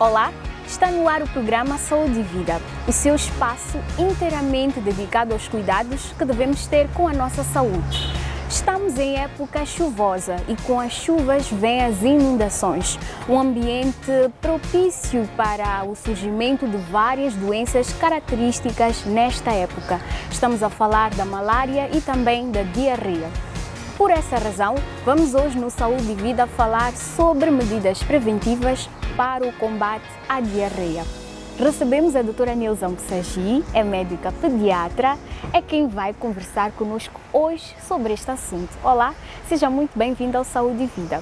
Olá, está no ar o programa Saúde e Vida, o seu espaço inteiramente dedicado aos cuidados que devemos ter com a nossa saúde. Estamos em época chuvosa e com as chuvas vêm as inundações, um ambiente propício para o surgimento de várias doenças características nesta época. Estamos a falar da malária e também da diarreia. Por essa razão, vamos hoje no Saúde e Vida falar sobre medidas preventivas para o combate à diarreia. Recebemos a doutora Nilza Moussagi, é médica pediatra, é quem vai conversar conosco hoje sobre este assunto. Olá, seja muito bem-vinda ao Saúde e Vida.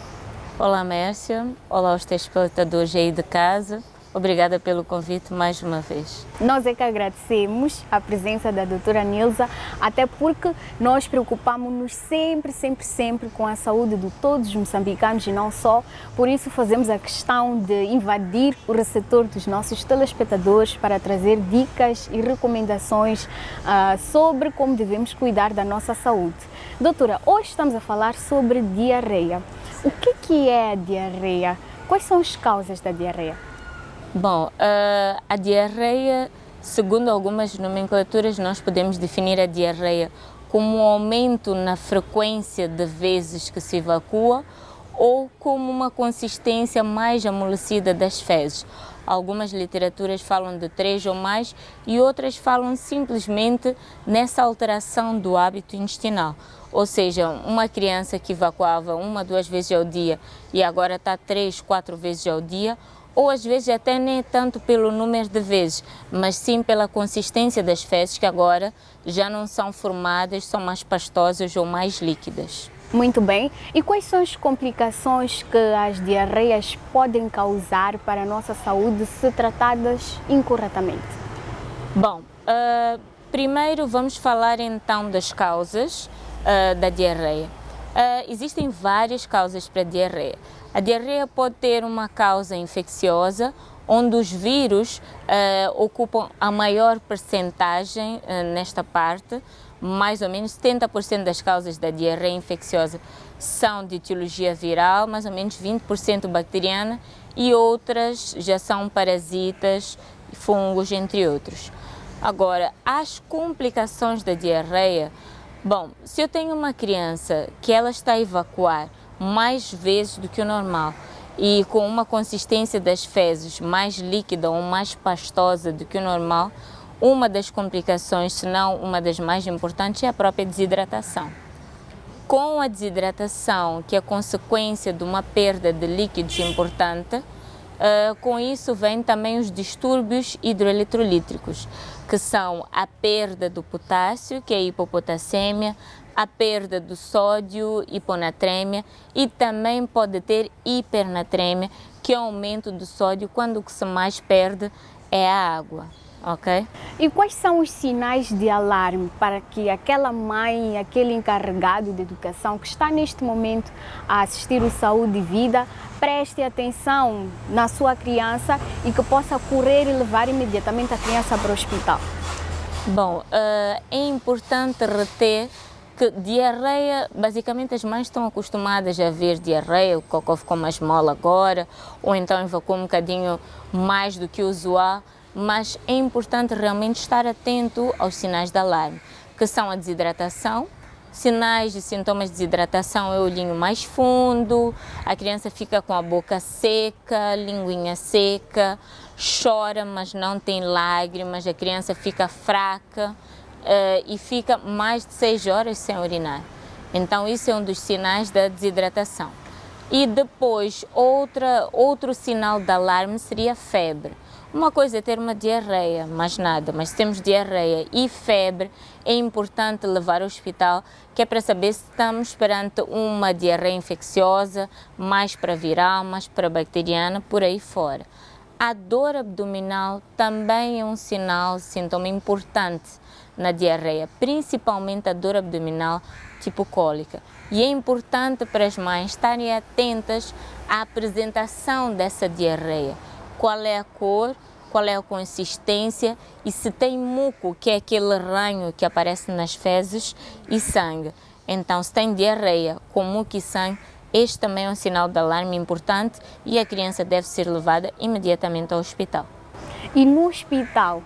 Olá, Mércia. Olá aos telespectadores aí de casa. Obrigada pelo convite mais uma vez. Nós é que agradecemos a presença da doutora Nilza, até porque nós preocupamos-nos sempre com a saúde de todos os moçambicanos e não só. Por isso fazemos a questão de invadir o receptor dos nossos telespectadores para trazer dicas e recomendações sobre como devemos cuidar da nossa saúde. Doutora, hoje estamos a falar sobre diarreia. O que é a diarreia? Quais são as causas da diarreia? Bom, a diarreia, segundo algumas nomenclaturas, nós podemos definir a diarreia como um aumento na frequência de vezes que se evacua ou como uma consistência mais amolecida das fezes. Algumas literaturas falam de 3 ou mais e outras falam simplesmente nessa alteração do hábito intestinal. Ou seja, uma criança que evacuava 1 a 2 vezes ao dia e agora está 3, 4 vezes ao dia, ou às vezes até nem tanto pelo número de vezes, mas sim pela consistência das fezes que agora já não são formadas, são mais pastosas ou mais líquidas. Muito bem. E quais são as complicações que as diarreias podem causar para a nossa saúde se tratadas incorretamente? Bom, primeiro vamos falar então das causas da diarreia. Existem várias causas para a diarreia. A diarreia pode ter uma causa infecciosa, onde os vírus ocupam a maior percentagem nesta parte. Mais ou menos 70% das causas da diarreia infecciosa são de etiologia viral, mais ou menos 20% bacteriana e outras já são parasitas, fungos, entre outros. Agora, as complicações da diarreia, bom, se eu tenho uma criança que ela está a evacuar mais vezes do que o normal e com uma consistência das fezes mais líquida ou mais pastosa do que o normal, uma das complicações, se não uma das mais importantes, é a própria desidratação. Com a desidratação, que é consequência de uma perda de líquidos importante, com isso vem também os distúrbios hidroeletrolíticos, que são a perda do potássio, que é a hipopotassemia, a perda do sódio, hiponatremia, e também pode ter hipernatremia, que é o aumento do sódio quando o que se mais perde é a água. Okay? E quais são os sinais de alarme para que aquela mãe, aquele encarregado de educação que está neste momento a assistir o Saúde e Vida, preste atenção na sua criança e que possa correr e levar imediatamente a criança para o hospital? Bom, é importante reter que diarreia, basicamente as mães estão acostumadas a ver diarreia, o cocô ficou mais mole agora, ou então evacua um bocadinho mais do que o usual, mas é importante realmente estar atento aos sinais de alarme, que são a desidratação. Sinais e sintomas de desidratação é o olhinho mais fundo, a criança fica com a boca seca, linguinha seca, chora, mas não tem lágrimas, a criança fica fraca e fica mais de 6 horas sem urinar. Então isso é um dos sinais da desidratação. E depois, outro sinal de alarme seria a febre. Uma coisa é ter uma diarreia, mais nada, mas se temos diarreia e febre, é importante levar ao hospital, que é para saber se estamos perante uma diarreia infecciosa, mais para viral, mais para bacteriana, por aí fora. A dor abdominal também é um sintoma importante na diarreia, principalmente a dor abdominal tipo cólica. E é importante para as mães estarem atentas à apresentação dessa diarreia. Qual é a cor, qual é a consistência e se tem muco, que é aquele ranho que aparece nas fezes, e sangue. Então, se tem diarreia com muco e sangue, este também é um sinal de alarme importante e a criança deve ser levada imediatamente ao hospital. E no hospital,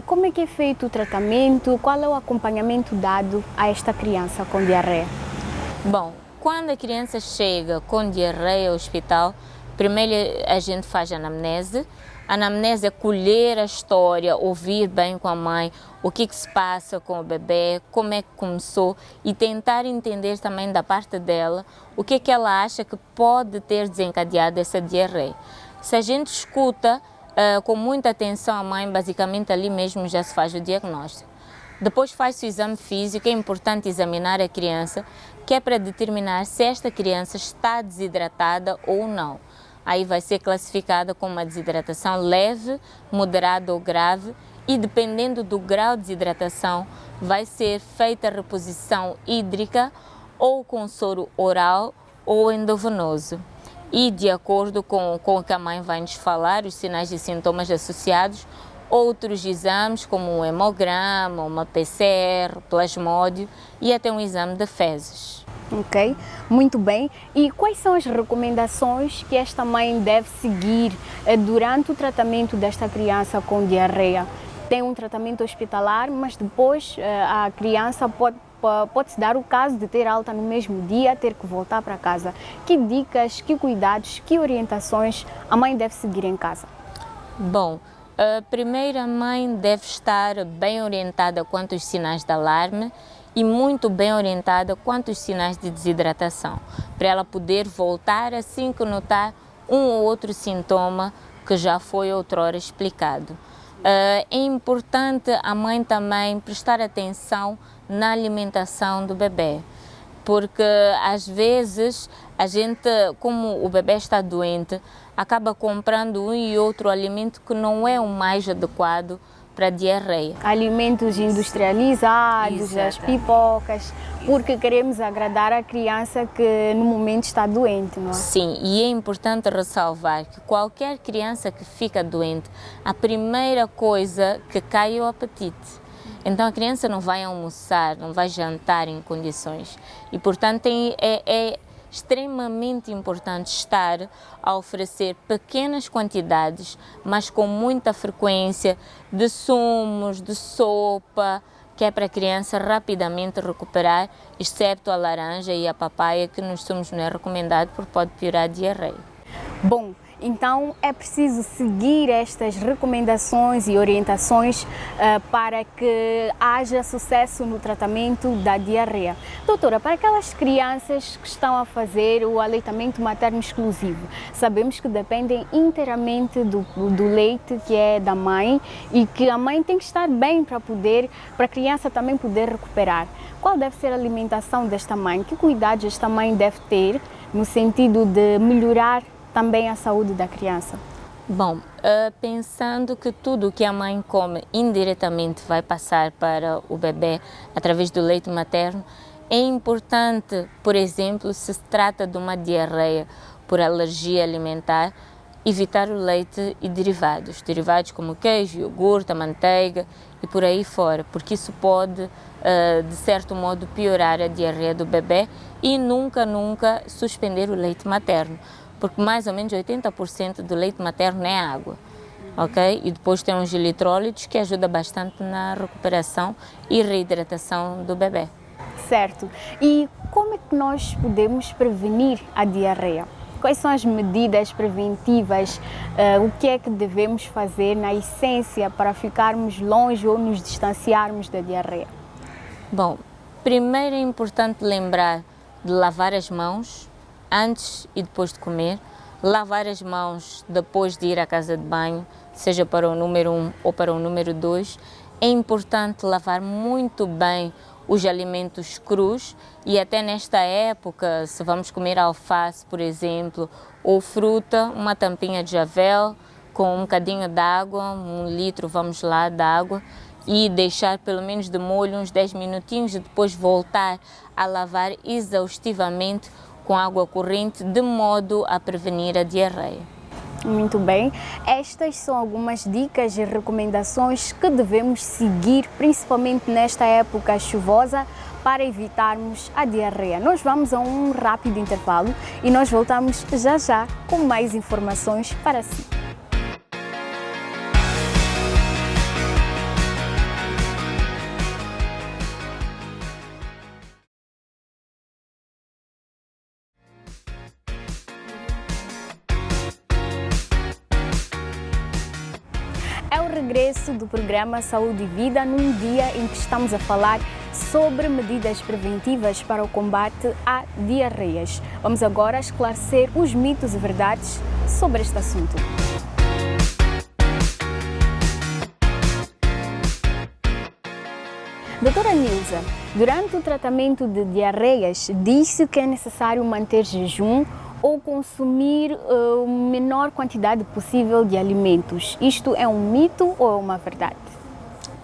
como é que é feito o tratamento? Qual é o acompanhamento dado a esta criança com diarreia? Bom, quando a criança chega com diarreia ao hospital, primeiro a gente faz a anamnese. A anamnese é colher a história, ouvir bem com a mãe o que se passa com o bebê, como é que começou e tentar entender também da parte dela o que ela acha que pode ter desencadeado essa diarreia. Se a gente escuta com muita atenção a mãe, basicamente ali mesmo já se faz o diagnóstico. Depois faz-se o exame físico, é importante examinar a criança, que é para determinar se esta criança está desidratada ou não. Aí vai ser classificada como uma desidratação leve, moderada ou grave e dependendo do grau de desidratação vai ser feita a reposição hídrica ou com soro oral ou endovenoso. E de acordo com o que a mãe vai nos falar, os sinais e sintomas associados, outros exames como um hemograma, uma PCR, plasmódio e até um exame de fezes. Ok, muito bem. E quais são as recomendações que esta mãe deve seguir durante o tratamento desta criança com diarreia? Tem um tratamento hospitalar, mas depois a criança pode-se dar o caso de ter alta no mesmo dia, ter que voltar para casa. Que dicas, que cuidados, que orientações a mãe deve seguir em casa? Bom, primeiro a mãe deve estar bem orientada quanto aos sinais de alarme e muito bem orientada quanto aos sinais de desidratação, para ela poder voltar assim que notar um ou outro sintoma que já foi outrora explicado. É importante a mãe também prestar atenção na alimentação do bebê, porque às vezes a gente, como o bebê está doente, acaba comprando um e outro alimento que não é o mais adequado para diarreia. Alimentos industrializados, Exato. as pipocas, porque queremos agradar a criança que no momento está doente, não é? Sim, e é importante ressalvar que qualquer criança que fica doente, a primeira coisa que cai é o apetite. Então a criança não vai almoçar, não vai jantar em condições e, portanto, é extremamente importante estar a oferecer pequenas quantidades, mas com muita frequência, de sumos, de sopa, que é para a criança rapidamente recuperar, excepto a laranja e a papaya, que nos sumos não é recomendado porque pode piorar a diarreia. Bom, então é preciso seguir estas recomendações e orientações para que haja sucesso no tratamento da diarreia. Doutora, para aquelas crianças que estão a fazer o aleitamento materno exclusivo, sabemos que dependem inteiramente do leite que é da mãe e que a mãe tem que estar bem para a criança também poder recuperar. Qual deve ser a alimentação desta mãe? Que cuidados esta mãe deve ter no sentido de melhorar também a saúde da criança? Bom, pensando que tudo o que a mãe come indiretamente vai passar para o bebê através do leite materno, é importante, por exemplo, se trata de uma diarreia por alergia alimentar, evitar o leite e derivados como queijo, iogurte, a manteiga e por aí fora, porque isso pode, de certo modo, piorar a diarreia do bebê e nunca suspender o leite materno, porque mais ou menos 80% do leite materno é água, ok? E depois tem uns eletrólitos que ajudam bastante na recuperação e reidratação do bebê. Certo. E como é que nós podemos prevenir a diarreia? Quais são as medidas preventivas? O que é que devemos fazer na essência para ficarmos longe ou nos distanciarmos da diarreia? Bom, primeiro é importante lembrar de lavar as mãos antes e depois de comer, lavar as mãos depois de ir à casa de banho, seja para o número 1 ou para o número 2. É importante lavar muito bem os alimentos crus e até nesta época, se vamos comer alface, por exemplo, ou fruta, uma tampinha de javel com um bocadinho de água, 1 litro, vamos lá, de água, e deixar pelo menos de molho uns 10 minutinhos e depois voltar a lavar exaustivamente com água corrente, de modo a prevenir a diarreia. Muito bem, estas são algumas dicas e recomendações que devemos seguir, principalmente nesta época chuvosa, para evitarmos a diarreia. Nós vamos a um rápido intervalo e nós voltamos já já com mais informações para si. É o regresso do programa Saúde e Vida num dia em que estamos a falar sobre medidas preventivas para o combate a diarreias. Vamos agora esclarecer os mitos e verdades sobre este assunto. Doutora Nilza, durante o tratamento de diarreias, disse que é necessário manter jejum ou consumir a menor quantidade possível de alimentos. Isto é um mito ou é uma verdade?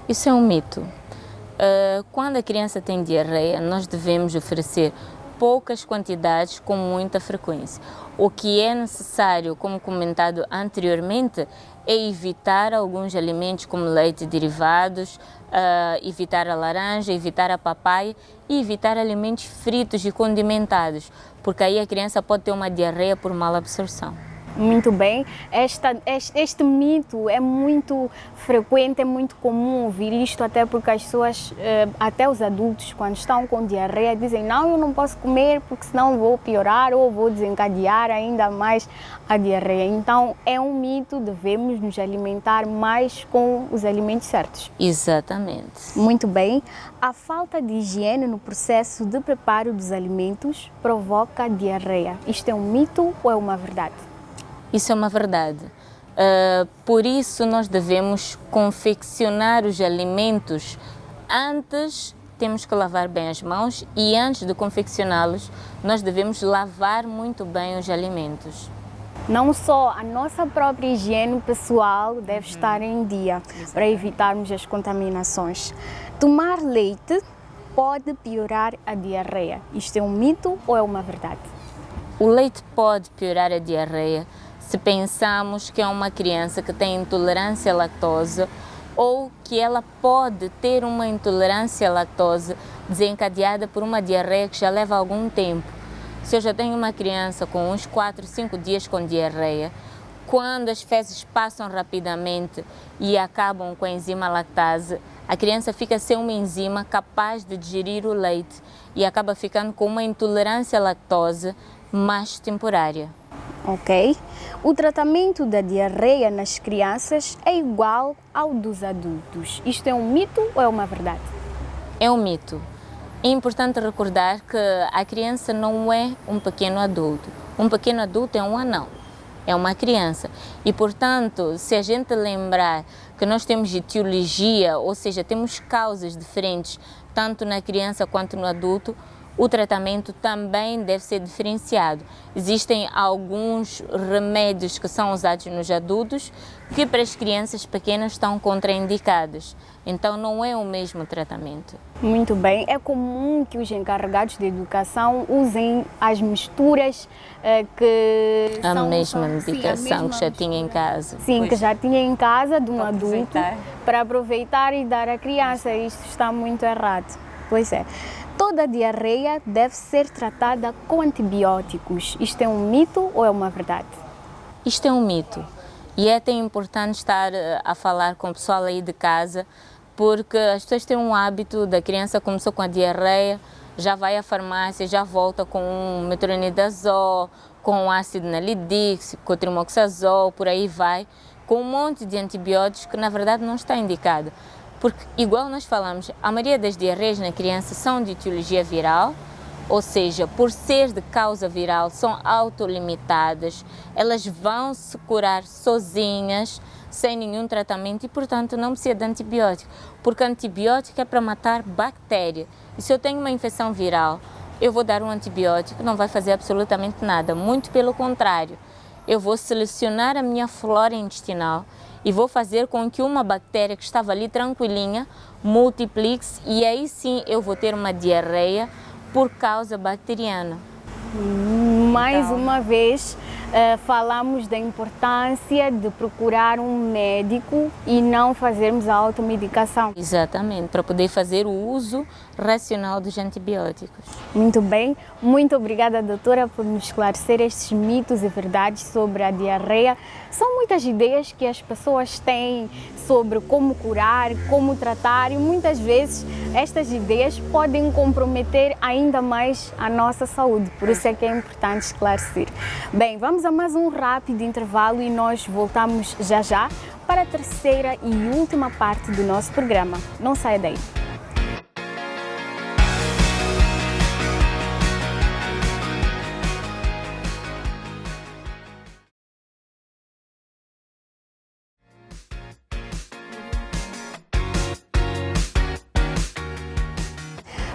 Isso é um mito. Quando a criança tem diarreia, nós devemos oferecer poucas quantidades com muita frequência. O que é necessário, como comentado anteriormente, é evitar alguns alimentos como leite e derivados, evitar a laranja, evitar a papaya e evitar alimentos fritos e condimentados, porque aí a criança pode ter uma diarreia por mal absorção. Muito bem, este mito é muito frequente, é muito comum ouvir isto, até porque as pessoas, até os adultos, quando estão com diarreia, dizem não, eu não posso comer porque senão vou piorar ou vou desencadear ainda mais a diarreia. Então é um mito, devemos nos alimentar mais com os alimentos certos. Exatamente. Muito bem, a falta de higiene no processo de preparo dos alimentos provoca diarreia. Isto é um mito ou é uma verdade? Isso é uma verdade. Por isso nós devemos confeccionar os alimentos antes, temos que lavar bem as mãos e antes de confeccioná-los, nós devemos lavar muito bem os alimentos. Não só a nossa própria higiene pessoal deve estar em dia para evitarmos as contaminações. Tomar leite pode piorar a diarreia. Isto é um mito ou é uma verdade? O leite pode piorar a diarreia se pensamos que é uma criança que tem intolerância à lactose ou que ela pode ter uma intolerância à lactose desencadeada por uma diarreia que já leva algum tempo. Se eu já tenho uma criança com uns 4, 5 dias com diarreia, quando as fezes passam rapidamente e acabam com a enzima lactase, a criança fica sem uma enzima capaz de digerir o leite e acaba ficando com uma intolerância à lactose, mas temporária. Ok. O tratamento da diarreia nas crianças é igual ao dos adultos. Isto é um mito ou é uma verdade? É um mito. É importante recordar que a criança não é um pequeno adulto. Um pequeno adulto é um anão, é uma criança. E, portanto, se a gente lembrar que nós temos etiologia, ou seja, temos causas diferentes, tanto na criança quanto no adulto, o tratamento também deve ser diferenciado. Existem alguns remédios que são usados nos adultos que para as crianças pequenas estão contraindicados. Então não é o mesmo tratamento. Muito bem. É comum que os encarregados de educação usem as misturas que a são... mesma medicação que já tinha em casa. Sim, que já tinha em casa de um Para adulto aproveitar. para aproveitar e dar à criança. Isto está muito errado. Pois é. Toda diarreia deve ser tratada com antibióticos. Isto é um mito ou é uma verdade? Isto é um mito. E é até importante estar a falar com o pessoal aí de casa, porque as pessoas têm um hábito da criança começou com a diarreia, já vai à farmácia, já volta com um metronidazol, com ácido nalidíxico, com trimoxazol, por aí vai, com um monte de antibióticos que na verdade não está indicado. Porque, igual nós falamos, a maioria das diarreias na criança são de etiologia viral, ou seja, por ser de causa viral, são autolimitadas, elas vão se curar sozinhas, sem nenhum tratamento e, portanto, não precisa de antibiótico, porque antibiótico é para matar bactéria. E se eu tenho uma infecção viral, eu vou dar um antibiótico, não vai fazer absolutamente nada, muito pelo contrário. Eu vou selecionar a minha flora intestinal e vou fazer com que uma bactéria que estava ali tranquilinha multiplique-se e aí sim eu vou ter uma diarreia por causa bacteriana. Mais uma vez, falamos da importância de procurar um médico e não fazermos a automedicação. Exatamente, para poder fazer o uso racional dos antibióticos. Muito bem, muito obrigada, doutora, por nos esclarecer estes mitos e verdades sobre a diarreia. São muitas ideias que as pessoas têm sobre como curar, como tratar, e muitas vezes estas ideias podem comprometer ainda mais a nossa saúde, por isso é que é importante esclarecer. Bem, vamos a mais um rápido intervalo e nós voltamos já já para a terceira e última parte do nosso programa. Não saia daí.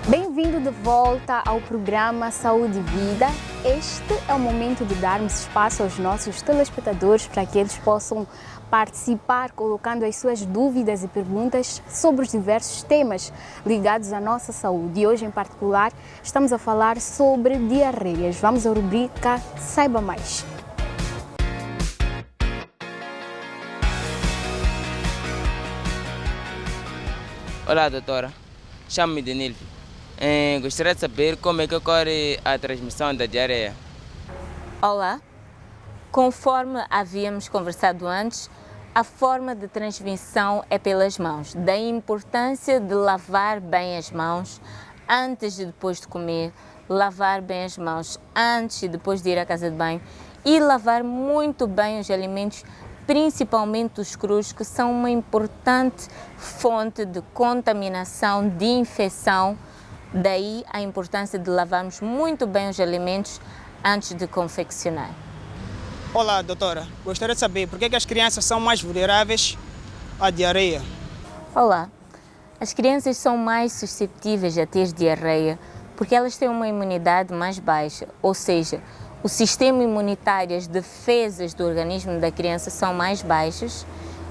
Bem-vindo de volta ao programa Saúde e Vida. Este é o momento de darmos espaço aos nossos telespectadores para que eles possam participar, colocando as suas dúvidas e perguntas sobre os diversos temas ligados à nossa saúde. E hoje, em particular, estamos a falar sobre diarreias. Vamos à rubrica Saiba Mais. Olá, doutora. Chamo-me Danilo. Gostaria de saber como é que ocorre a transmissão da diarreia. Olá, conforme havíamos conversado antes, a forma de transmissão é pelas mãos. Daí a importância de lavar bem as mãos antes e depois de comer, lavar bem as mãos antes e depois de ir à casa de banho e lavar muito bem os alimentos, principalmente os crus, que são uma importante fonte de contaminação, de infecção. Daí a importância de lavarmos muito bem os alimentos antes de confeccionar. Olá, doutora. Gostaria de saber por que as crianças são mais vulneráveis à diarreia. Olá. As crianças são mais suscetíveis a ter diarreia porque elas têm uma imunidade mais baixa, ou seja, o sistema imunitário, as defesas do organismo da criança são mais baixas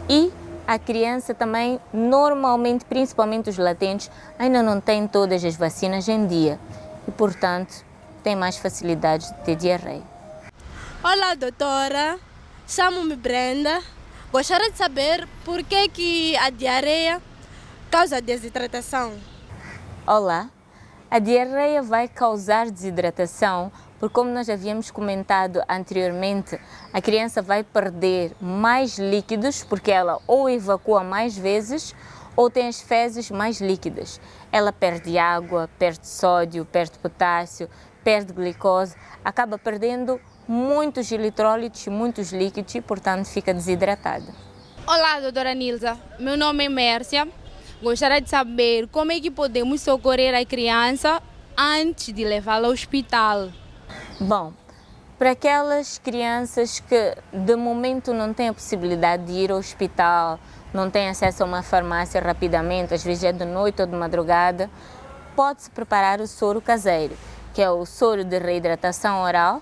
e a criança também, normalmente, principalmente os latentes, ainda não tem todas as vacinas em dia e, portanto, tem mais facilidade de ter diarreia. Olá, doutora. Chamo-me Brenda. Gostaria de saber por que a diarreia causa desidratação. Olá. A diarreia vai causar desidratação porque, como nós havíamos comentado anteriormente, a criança vai perder mais líquidos porque ela ou evacua mais vezes ou tem as fezes mais líquidas. Ela perde água, perde sódio, perde potássio, perde glicose, acaba perdendo muitos eletrólitos, muitos líquidos e, portanto, fica desidratada. Olá, doutora Nilza. Meu nome é Mércia. Gostaria de saber como é que podemos socorrer a criança antes de levá-la ao hospital. Bom, para aquelas crianças que de momento não têm a possibilidade de ir ao hospital, não têm acesso a uma farmácia rapidamente, às vezes é de noite ou de madrugada, pode-se preparar o soro caseiro, que é o soro de reidratação oral,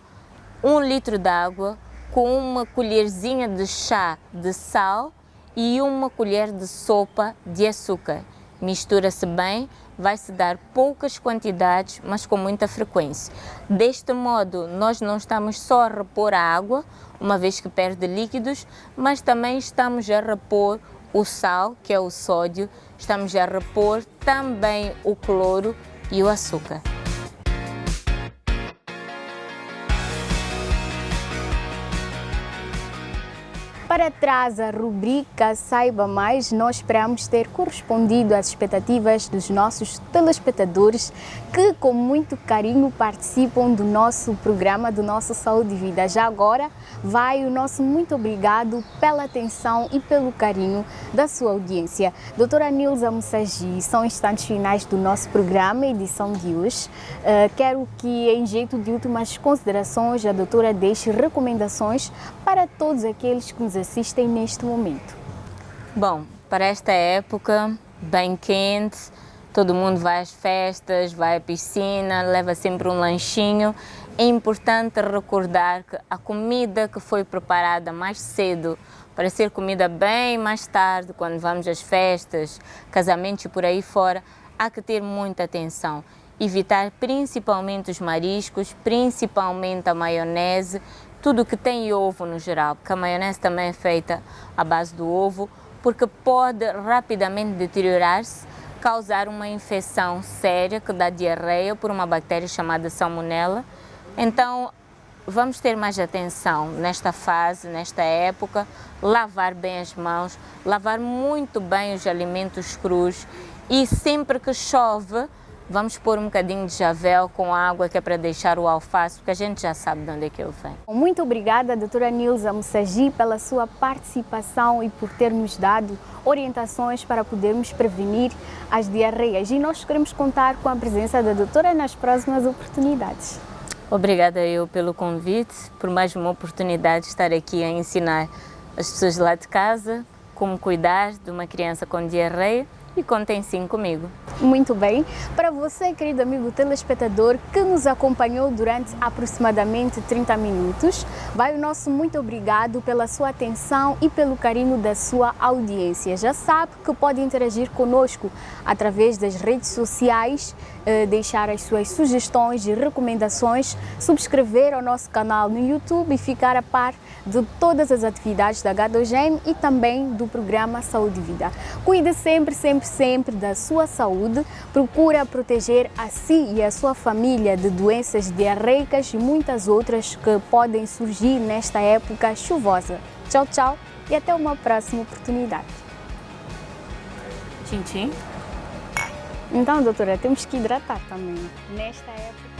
1 litro de água com uma colherzinha de chá de sal e 1 colher de sopa de açúcar. Mistura-se bem, vai-se dar poucas quantidades, mas com muita frequência. Deste modo, nós não estamos só a repor a água, uma vez que perde líquidos, mas também estamos a repor o sal, que é o sódio, estamos a repor também o cloro e o açúcar. Para trás a rubrica Saiba Mais, nós esperamos ter correspondido às expectativas dos nossos telespectadores que com muito carinho participam do nosso programa, do nosso Saúde e Vida. Já agora vai o nosso muito obrigado pela atenção e pelo carinho da sua audiência. Doutora Nilza Moussagi, são instantes finais do nosso programa, edição de hoje. Quero que, em jeito de últimas considerações, a doutora deixe recomendações para todos aqueles que nos assistem neste momento. Bom, para esta época, bem quente, todo mundo vai às festas, vai à piscina, leva sempre um lanchinho. É importante recordar que a comida que foi preparada mais cedo para ser comida bem mais tarde, quando vamos às festas, casamentos e por aí fora, há que ter muita atenção. Evitar principalmente os mariscos, principalmente a maionese, tudo que tem ovo no geral, porque a maionese também é feita à base do ovo, porque pode rapidamente deteriorar-se, causar uma infecção séria que dá diarreia por uma bactéria chamada salmonela. Então, vamos ter mais atenção nesta fase, nesta época, lavar bem as mãos, lavar muito bem os alimentos crus e sempre que chove, vamos pôr um bocadinho de javel com água, que é para deixar o alface, porque a gente já sabe de onde é que ele vem. Muito obrigada, doutora Nilza Moussagi, pela sua participação e por ter nos dado orientações para podermos prevenir as diarreias. E nós queremos contar com a presença da doutora nas próximas oportunidades. Obrigada eu pelo convite, por mais uma oportunidade de estar aqui a ensinar as pessoas lá de casa como cuidar de uma criança com diarreia. E contem sim comigo. Muito bem. Para você, querido amigo telespectador, que nos acompanhou durante aproximadamente 30 minutos, vai o nosso muito obrigado pela sua atenção e pelo carinho da sua audiência. Já sabe que pode interagir conosco através das redes sociais, deixar as suas sugestões e recomendações, subscrever ao nosso canal no YouTube e ficar a par de todas as atividades da Gadogene e também do programa Saúde e Vida. Cuide sempre da sua saúde, procura proteger a si e a sua família de doenças diarreicas e muitas outras que podem surgir nesta época chuvosa. Tchau, tchau e até uma próxima oportunidade. Tchim, tchim. Então, doutora, temos que hidratar também nesta época.